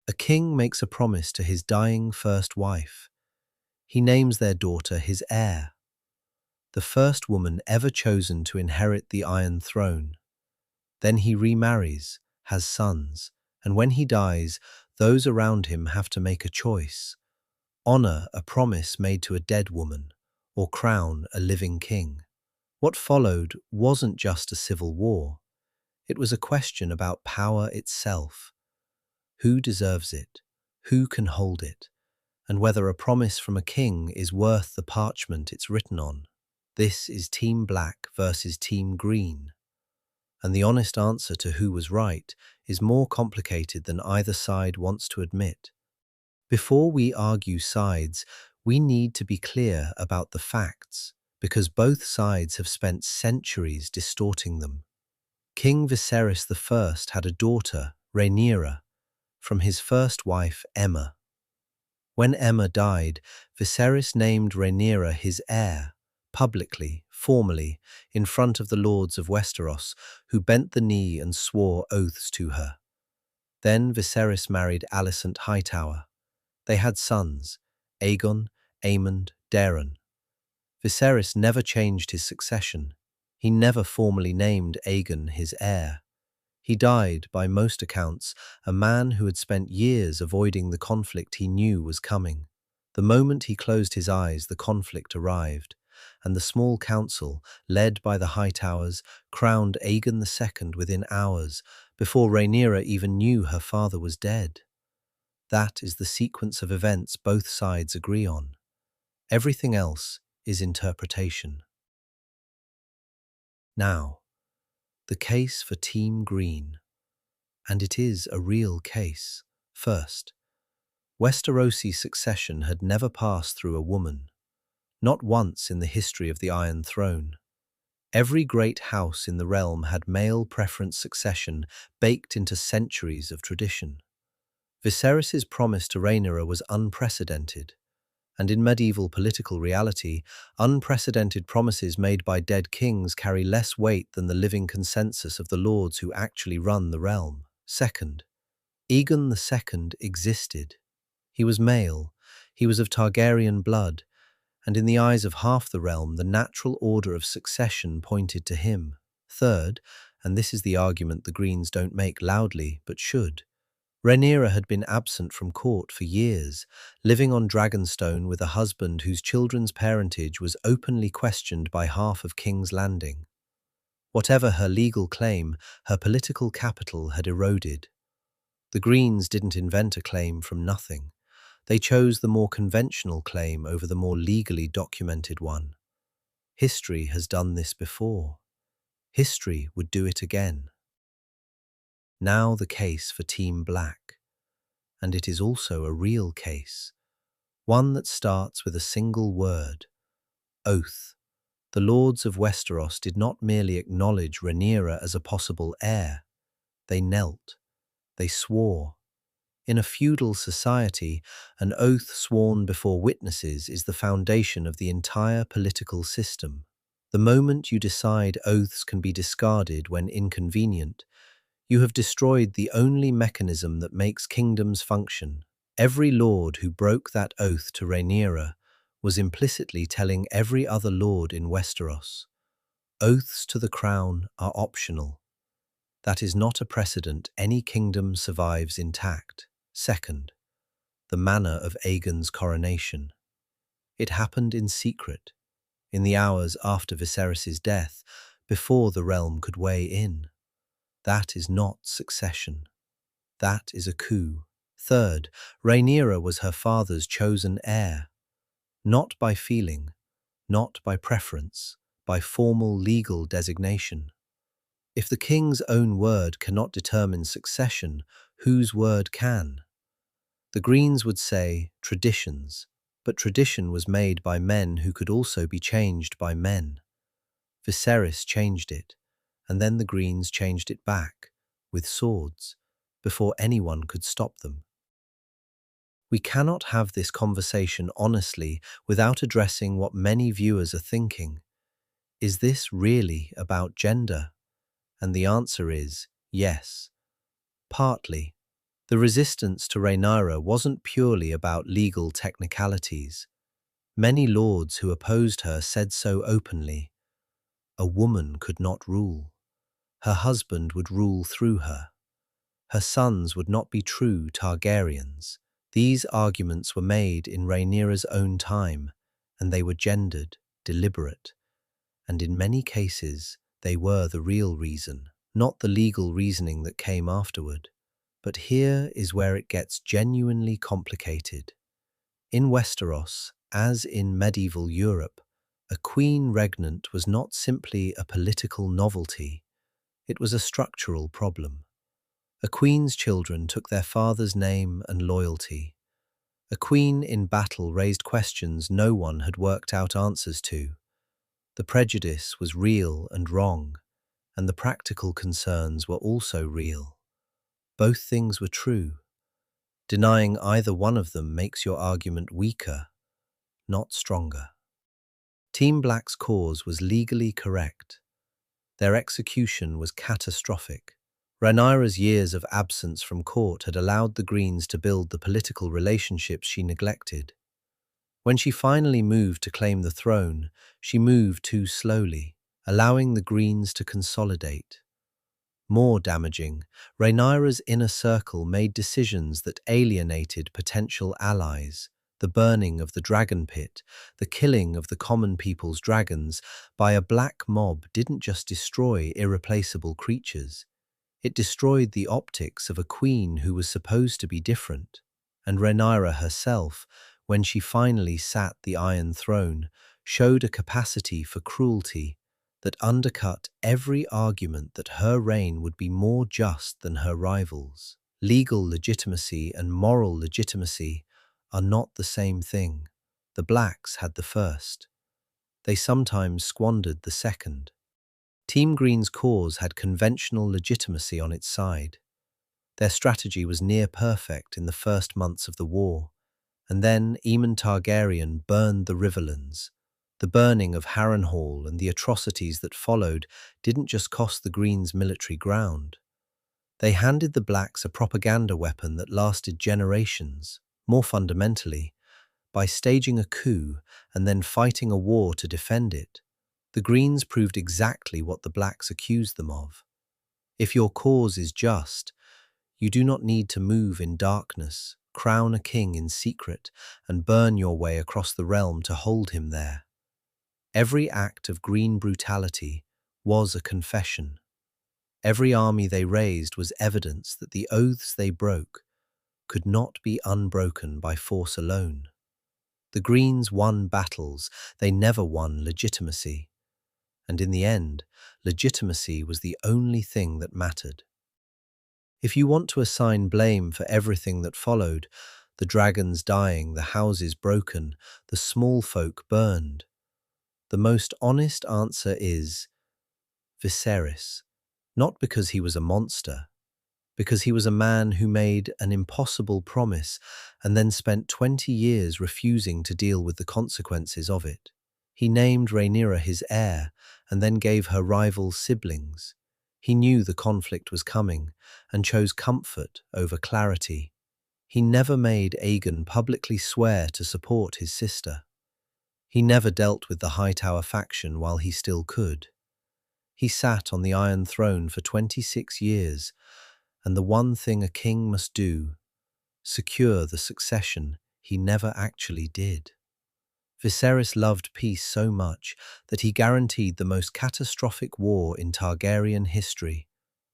A king makes a promise to his dying first wife. He names their daughter his heir, the first woman ever chosen to inherit the Iron Throne. Then he remarries, has sons, and when he dies, those around him have to make a choice: honor a promise made to a dead woman, or crown a living king. What followed wasn't just a civil war. It was a question about power itself. Who deserves it? Who can hold it? And whether a promise from a king is worth the parchment it's written on. This is Team Black versus Team Green. And the honest answer to who was right is more complicated than either side wants to admit. Before we argue sides, we need to be clear about the facts, because both sides have spent centuries distorting them. King Viserys I had a daughter, Rhaenyra, from his first wife, Aemma. When Aemma died, Viserys named Rhaenyra his heir, publicly, formally, in front of the lords of Westeros, who bent the knee and swore oaths to her. Then Viserys married Alicent Hightower. They had sons, Aegon, Aemond, Daeron. Viserys never changed his succession. He never formally named Aegon his heir. He died, by most accounts, a man who had spent years avoiding the conflict he knew was coming. The moment he closed his eyes, the conflict arrived, and the small council, led by the Hightowers, crowned Aegon II within hours, before Rhaenyra even knew her father was dead. That is the sequence of events both sides agree on. Everything else is interpretation. Now, the case for Team Green. And it is a real case. First, Westerosi succession had never passed through a woman. Not once in the history of the Iron Throne. Every great house in the realm had male preference succession baked into centuries of tradition. Viserys's promise to Rhaenyra was unprecedented, and in medieval political reality, unprecedented promises made by dead kings carry less weight than the living consensus of the lords who actually run the realm. Second, Aegon II existed. He was male, he was of Targaryen blood, and in the eyes of half the realm, the natural order of succession pointed to him. Third, and this is the argument the Greens don't make loudly but should, Rhaenyra had been absent from court for years, living on Dragonstone with a husband whose children's parentage was openly questioned by half of King's Landing. Whatever her legal claim, her political capital had eroded. The Greens didn't invent a claim from nothing. They chose the more conventional claim over the more legally documented one. History has done this before. History would do it again. Now the case for Team Black. And it is also a real case. One that starts with a single word: oath. The lords of Westeros did not merely acknowledge Rhaenyra as a possible heir. They knelt. They swore. In a feudal society, an oath sworn before witnesses is the foundation of the entire political system. The moment you decide oaths can be discarded when inconvenient, you have destroyed the only mechanism that makes kingdoms function. Every lord who broke that oath to Rhaenyra was implicitly telling every other lord in Westeros, oaths to the crown are optional. That is not a precedent any kingdom survives intact. Second, the manner of Aegon's coronation. It happened in secret, in the hours after Viserys' death, before the realm could weigh in. That is not succession. That is a coup. Third, Rhaenyra was her father's chosen heir. Not by feeling, not by preference, by formal legal designation. If the king's own word cannot determine succession, whose word can? The Greens would say traditions, but tradition was made by men who could also be changed by men. Viserys changed it, and then the Greens changed it back, with swords, before anyone could stop them. We cannot have this conversation honestly without addressing what many viewers are thinking. Is this really about gender? And the answer is yes. Partly. The resistance to Rhaenyra wasn't purely about legal technicalities. Many lords who opposed her said so openly. A woman could not rule. Her husband would rule through her. Her sons would not be true Targaryens. These arguments were made in Rhaenyra's own time, and they were gendered, deliberate, and in many cases they were the real reason, not the legal reasoning that came afterward. But here is where it gets genuinely complicated. In Westeros, as in medieval Europe, a queen regnant was not simply a political novelty, it was a structural problem. A queen's children took their father's name and loyalty. A queen in battle raised questions no one had worked out answers to. The prejudice was real and wrong, and the practical concerns were also real. Both things were true. Denying either one of them makes your argument weaker, not stronger. Team Black's cause was legally correct. Their execution was catastrophic. Rhaenyra's years of absence from court had allowed the Greens to build the political relationships she neglected. When she finally moved to claim the throne, she moved too slowly, allowing the Greens to consolidate. More damaging, Rhaenyra's inner circle made decisions that alienated potential allies. The burning of the dragon pit, the killing of the common people's dragons by a black mob didn't just destroy irreplaceable creatures. It destroyed the optics of a queen who was supposed to be different. And Rhaenyra herself, when she finally sat the Iron Throne, showed a capacity for cruelty that undercut every argument that her reign would be more just than her rivals. Legal legitimacy and moral legitimacy are not the same thing. The Blacks had the first. They sometimes squandered the second. Team Green's cause had conventional legitimacy on its side. Their strategy was near perfect in the first months of the war, and then Aemon Targaryen burned the Riverlands. The burning of Harrenhal and the atrocities that followed didn't just cost the Greens military ground. They handed the Blacks a propaganda weapon that lasted generations. More fundamentally, by staging a coup and then fighting a war to defend it, the Greens proved exactly what the Blacks accused them of. If your cause is just, you do not need to move in darkness, crown a king in secret, and burn your way across the realm to hold him there. Every act of Green brutality was a confession. Every army they raised was evidence that the oaths they broke could not be unbroken by force alone. The Greens won battles, they never won legitimacy. And in the end, legitimacy was the only thing that mattered. If you want to assign blame for everything that followed, the dragons dying, the houses broken, the small folk burned, the most honest answer is Viserys, not because he was a monster, because he was a man who made an impossible promise and then spent 20 years refusing to deal with the consequences of it. He named Rhaenyra his heir and then gave her rival siblings. He knew the conflict was coming and chose comfort over clarity. He never made Aegon publicly swear to support his sister. He never dealt with the Hightower faction while he still could. He sat on the Iron Throne for 26 years, and the one thing a king must do, secure the succession, he never actually did. Viserys loved peace so much that he guaranteed the most catastrophic war in Targaryen history.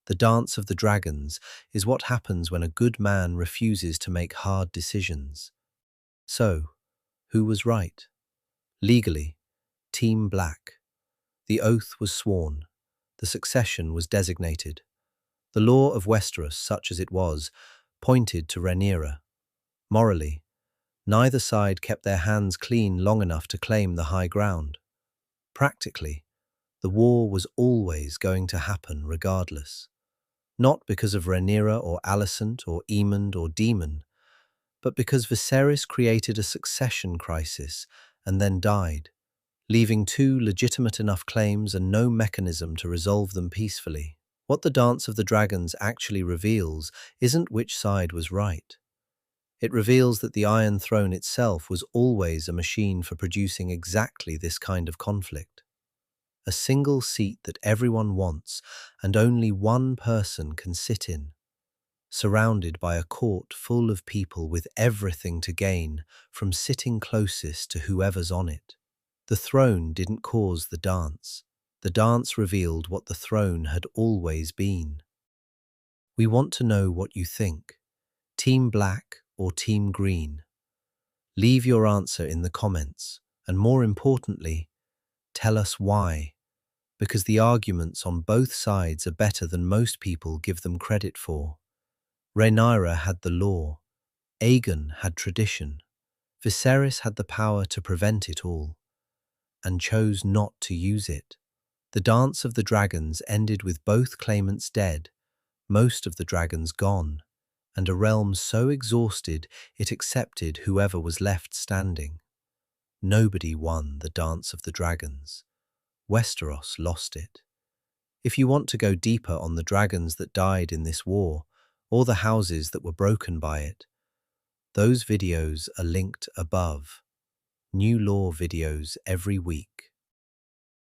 The Dance of the Dragons is what happens when a good man refuses to make hard decisions. So, who was right? Legally, Team Black. The oath was sworn. The succession was designated. The law of Westeros, such as it was, pointed to Rhaenyra. Morally, neither side kept their hands clean long enough to claim the high ground. Practically, the war was always going to happen regardless. Not because of Rhaenyra or Alicent or Aemond or Daemon, but because Viserys created a succession crisis and then died, leaving two legitimate enough claims and no mechanism to resolve them peacefully. What the Dance of the Dragons actually reveals isn't which side was right. It reveals that the Iron Throne itself was always a machine for producing exactly this kind of conflict. A single seat that everyone wants and only one person can sit in, surrounded by a court full of people with everything to gain from sitting closest to whoever's on it. The throne didn't cause the dance. The dance revealed what the throne had always been. We want to know what you think. Team Black or Team Green? Leave your answer in the comments, and more importantly, tell us why, because the arguments on both sides are better than most people give them credit for. Rhaenyra had the law, Aegon had tradition, Viserys had the power to prevent it all, and chose not to use it. The Dance of the Dragons ended with both claimants dead, most of the dragons gone, and a realm so exhausted it accepted whoever was left standing. Nobody won the Dance of the Dragons. Westeros lost it. If you want to go deeper on the dragons that died in this war, or the houses that were broken by it, those videos are linked above. New lore videos every week.